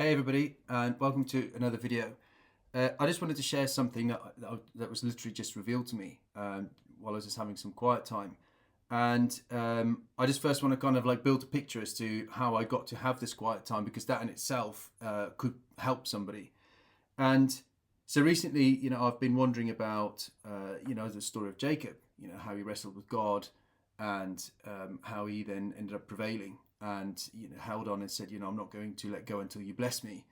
Hey everybody, and welcome to another video. I just wanted to share something that was literally just revealed to me while I was just having some quiet time. And I just first want to kind of like build a picture as to how I got to have this quiet time, because that in itself could help somebody. And so recently, I've been wondering about, the story of Jacob, how he wrestled with God and how he then ended up prevailing and held on and said, I'm not going to let go until you bless me.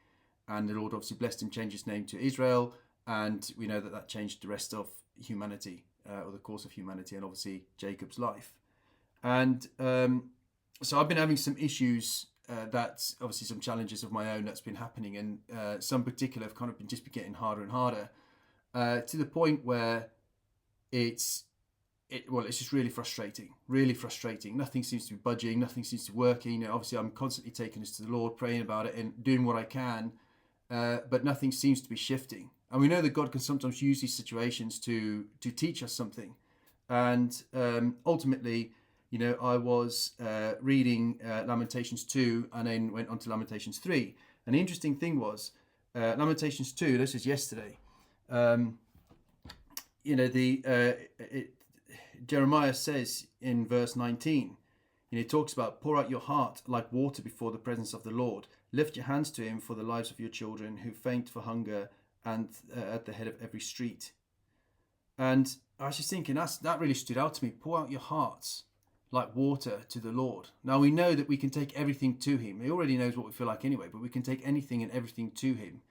And the Lord obviously blessed him, changed his name to Israel, and we know that that changed the rest of humanity, or the course of humanity, and obviously Jacob's life. And so I've been having some issues, that's obviously some challenges of my own that's been happening, and some particular have kind of been just getting harder and harder, to the point where it's just really frustrating, really frustrating. Nothing seems to be budging, nothing seems to be working. Obviously, I'm constantly taking this to the Lord, praying about it and doing what I can, but nothing seems to be shifting. And we know that God can sometimes use these situations to teach us something. And ultimately, I was reading Lamentations 2 and then went on to Lamentations 3. And the interesting thing was, Lamentations 2, this is yesterday, Jeremiah says in verse 19, it talks about pour out your heart like water before the presence of the Lord. Lift your hands to him for the lives of your children who faint for hunger and at the head of every street. And I was just thinking, that really stood out to me. Pour out your hearts like water to the Lord. Now we know that we can take everything to him. He already knows what we feel like anyway, but we can take anything and everything to him.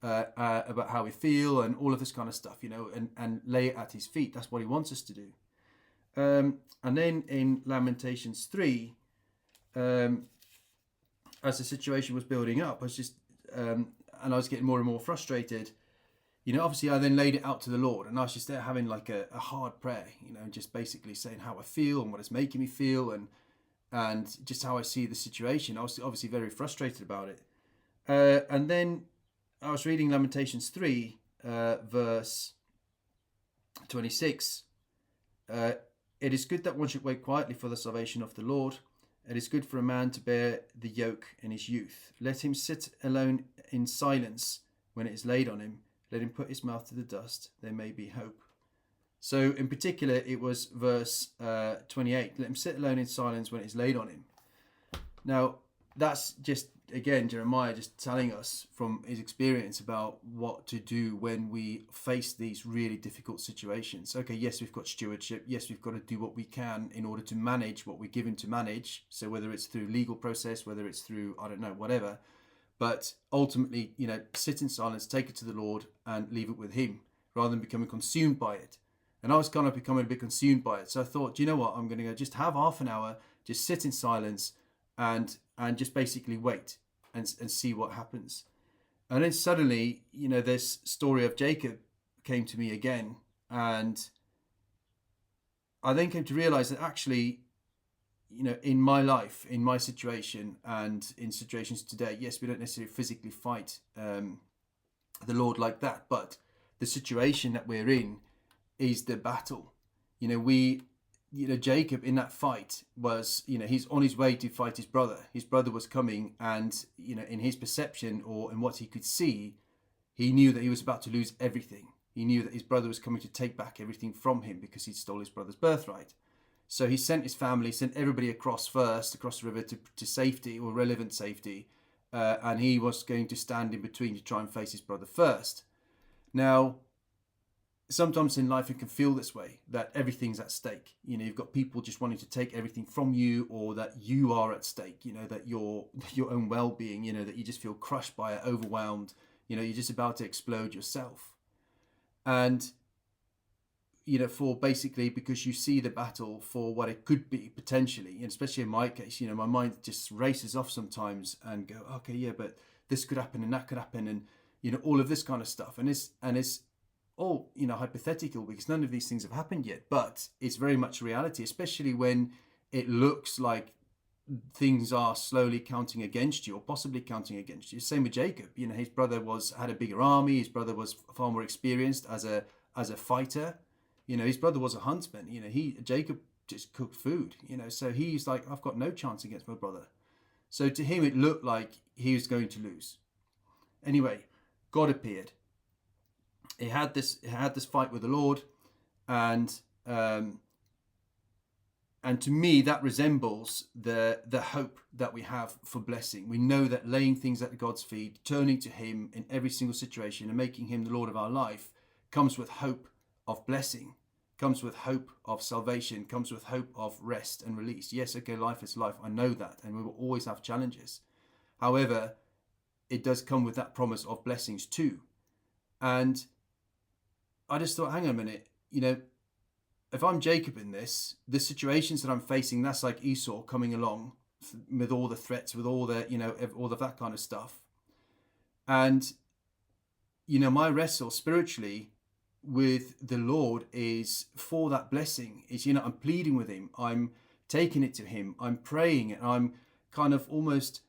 About how we feel and all of this kind of stuff, and lay it at his feet. That's what he wants us to do. And then in Lamentations 3, as the situation was building up, I was just, and I was getting more and more frustrated. Obviously I then laid it out to the Lord, and I was just there having like a hard prayer, just basically saying how I feel and what it's making me feel, and just how I see the situation. I was obviously very frustrated about it. And then I was reading Lamentations 3, verse 26. It is good that one should wait quietly for the salvation of the Lord. It is good for a man to bear the yoke in his youth. Let him sit alone in silence when it is laid on him. Let him put his mouth to the dust. There may be hope. So in particular, it was verse 28. Let him sit alone in silence when it is laid on him. Now, that's just, again, Jeremiah just telling us from his experience about what to do when we face these really difficult situations. Okay, yes, we've got stewardship. Yes, we've got to do what we can in order to manage what we're given to manage. So whether it's through legal process, whether it's through, I don't know, whatever. But ultimately, sit in silence, take it to the Lord and leave it with him rather than becoming consumed by it. And I was kind of becoming a bit consumed by it. So I thought, do you know what? I'm going to just have half an hour, just sit in silence and just basically wait and see what happens. And then suddenly, this story of Jacob came to me again, and I then came to realize that actually, in my life, in my situation, and in situations today, yes, we don't necessarily physically fight the Lord like that, but the situation that we're in is the battle. Jacob in that fight was, he's on his way to fight his brother. His brother was coming, and, in his perception or in what he could see, he knew that he was about to lose everything. He knew that his brother was coming to take back everything from him because he'd stole his brother's birthright. So he sent his family, sent everybody across the river to safety or relevant safety. And he was going to stand in between to try and face his brother first. Now, sometimes in life it can feel this way, that everything's at stake. You've got people just wanting to take everything from you, or that you are at stake, that your own well-being, that you just feel crushed by it, overwhelmed, you're just about to explode yourself. And, for basically, because you see the battle for what it could be potentially, and especially in my case, my mind just races off sometimes and go, okay, yeah, but this could happen and that could happen, and, all of this kind of stuff. And it's all, hypothetical, because none of these things have happened yet, but it's very much reality, especially when it looks like things are slowly counting against you, or possibly counting against you. Same with Jacob. His brother had a bigger army. His brother was far more experienced as a fighter. His brother was a huntsman. Jacob just cooked food. So he's like, I've got no chance against my brother. So to him, it looked like he was going to lose. Anyway, God appeared. He had this fight with the Lord, and to me that resembles the hope that we have for blessing. We know that laying things at God's feet, turning to him in every single situation and making him the Lord of our life comes with hope of blessing, comes with hope of salvation, comes with hope of rest and release. Yes, okay, life is life. I know that, and we will always have challenges. However, it does come with that promise of blessings too. And I just thought, hang on a minute, if I'm Jacob in the situations that I'm facing, that's like Esau coming along with all the threats, with all the, all of that kind of stuff. And, my wrestle spiritually with the Lord is for that blessing. Is, I'm pleading with him. I'm taking it to him. I'm praying, and I'm kind of almost,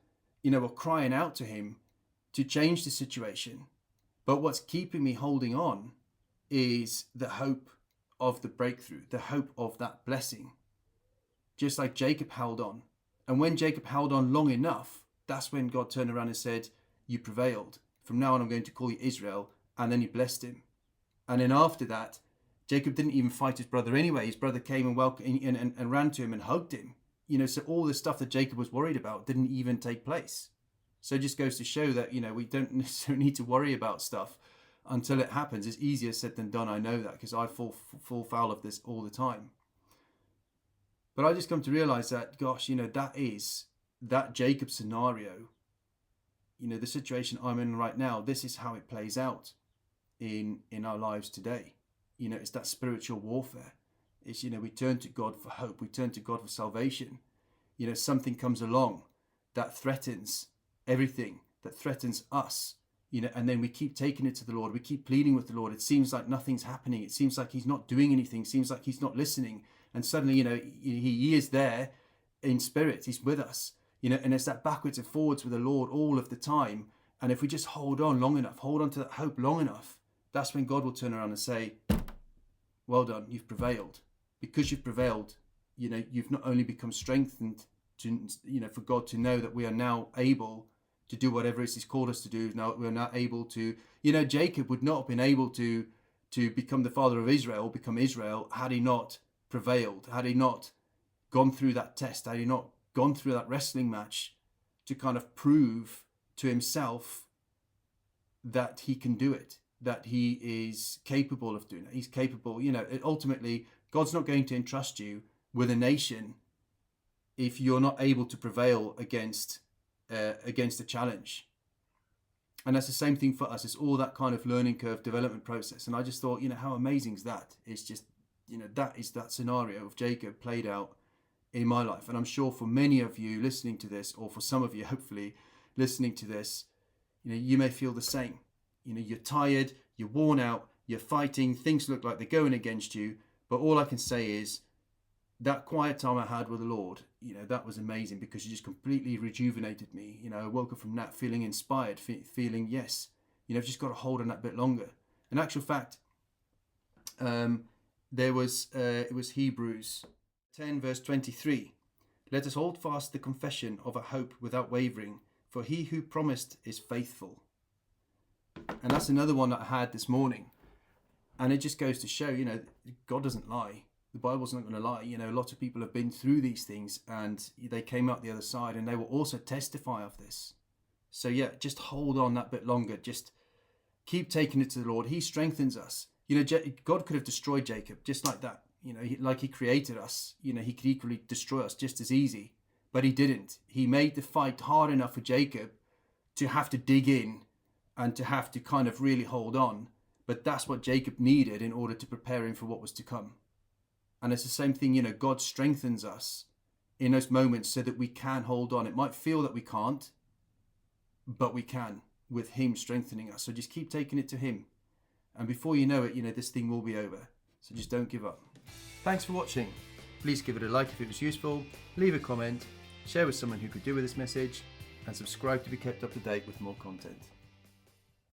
crying out to him to change the situation. But what's keeping me holding on is the hope of the breakthrough, the hope of that blessing. Just like Jacob held on. And when Jacob held on long enough, that's when God turned around and said, you prevailed. From now on, I'm going to call you Israel. And then he blessed him. And then after that, Jacob didn't even fight his brother anyway. His brother came and ran to him and hugged him. So all the stuff that Jacob was worried about didn't even take place. So it just goes to show that, we don't necessarily need to worry about stuff until it happens. It's easier said than done. I know that, because I fall foul of this all the time. But I just come to realize that, gosh, that Jacob scenario, the situation I'm in right now, this is how it plays out in our lives today. It's that spiritual warfare. It's, we turn to God for hope. We turn to God for salvation. Something comes along that threatens everything, that threatens us, and then we keep taking it to the Lord. We keep pleading with the Lord. It seems like nothing's happening. It seems like he's not doing anything. It seems like he's not listening. And suddenly, he is there in spirit. He's with us, and it's that backwards and forwards with the Lord all of the time. And if we just hold on long enough, hold on to that hope long enough, that's when God will turn around and say, well done, you've prevailed. Because you've prevailed, you've not only become strengthened to, for God to know that we are now able to do whatever it is he's called us to do. Now we're not able to, Jacob would not have been able to become the father of Israel, become Israel, had he not prevailed, had he not gone through that test, had he not gone through that wrestling match to kind of prove to himself that he can do it, that he is capable of doing it. He's capable, ultimately, God's not going to entrust you with a nation if you're not able to prevail against a challenge. And that's the same thing for us. It's all that kind of learning curve development process. And I just thought, how amazing is that? It's just, that is that scenario of Jacob played out in my life. And I'm sure for many of you listening to this, or for some of you hopefully listening to this, you may feel the same. You're tired, you're worn out, you're fighting, things look like they're going against you. But all I can say is that quiet time I had with the Lord, that was amazing, because he just completely rejuvenated me. I woke up from that feeling inspired, feeling, yes, I've just got to hold on that bit longer. In actual fact, it was Hebrews 10 verse 23. Let us hold fast the confession of a hope without wavering, for he who promised is faithful. And that's another one that I had this morning. And it just goes to show, God doesn't lie. The Bible's not going to lie. A lot of people have been through these things and they came out the other side, and they will also testify of this. So yeah, just hold on that bit longer. Just keep taking it to the Lord. He strengthens us. God could have destroyed Jacob just like that. Like he created us. He could equally destroy us just as easy. But he didn't. He made the fight hard enough for Jacob to have to dig in and to have to kind of really hold on. But that's what Jacob needed in order to prepare him for what was to come. And it's the same thing, God strengthens us in those moments so that we can hold on. It might feel that we can't, but we can, with him strengthening us. So just keep taking it to him. And before you know it, this thing will be over. So just don't give up. Thanks for watching. Please give it a like if it was useful, leave a comment, share with someone who could do with this message, and subscribe to be kept up to date with more content.